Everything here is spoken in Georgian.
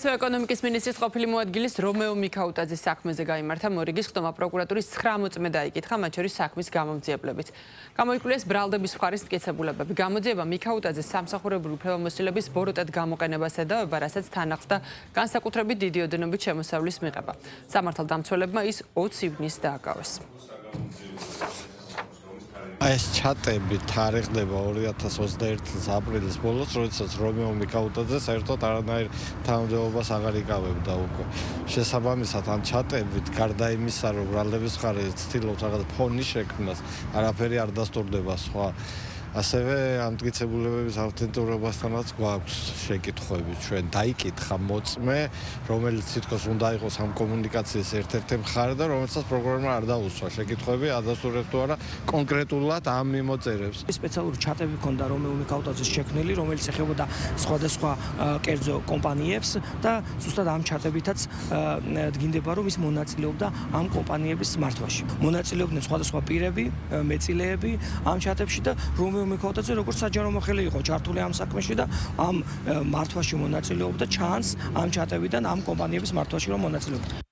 ეკონომიკის მინისტრის ყოფილი მოადგილის რომეო მიქაუტაძის საქმეზე გაიმართა მორიგის ხდომა პროკურატურის 9 მოწმე დაიკითხა, მათ შორის საქმის გამომძიებლებით. გამოიკვლიეს ბრალდების მხარის მტკიცებულებები. გამოძიება მიქაუტაძის სამსახურებრივი უფლებამოსილების ბოროტად გამოყენებას ედავება, რასაც თან ახლდა განსაკუთრებით დიდი ოდენობით შემოსავლის მიღება. სამართალდამცველებმა ის 20 ივნისს დააკავეს. ეს ჩატები თარიღდება 2021 წლის აპრილის ბოლოს, როდესაც რომეო მიქაუტაძე საერთოდ არანაირ თანამდებობას აღარ იკავებდა უკვე. შესაბამისად, ამ ჩატებით გარდა იმისა, რომ ბრალდების მხარე ცდილობს რაღაც ფონის შექმნას, არაფერი არ დასტურდება სხვა. ასევე ამ მტკიცებულებების ავთენტურობასთანაც გვაქვს შეკითხვები. ჩვენ დაიკითხა მოწმე, რომელიც თითქოს უნდა იყოს ამ კომუნიკაციის ერთ-ერთი მხარე და რომელსაც პროკურორმა არ დაუსვა შეკითხვები, ადასტურებს თუ არა კონკრეტულად ამ მიმოწერებს. სპეციალური ჩატები ჰქონდა რომეო მიქაუტაძის შექმნილი, რომელიც ეხებოდა სხვადასხვა კერძო კომპანიებს და ზუსტად ამ ჩატებითაც დგინდება, რომ ის მონაწილეობდა ამ კომპანიების მართვაში. მონაწილეობდნენ სხვადასხვა პირები, მეწილეები ამ ჩატებში და რომეო მიქაუტაძე როგორც საჯარო მოხელე იყო ჩართული ამ საქმეში და ამ მართვაში მონაწილეობდა, ჩანს ამ ჩატებიდან ამ კომპანიების მართვაში რომ მონაწილეობდა.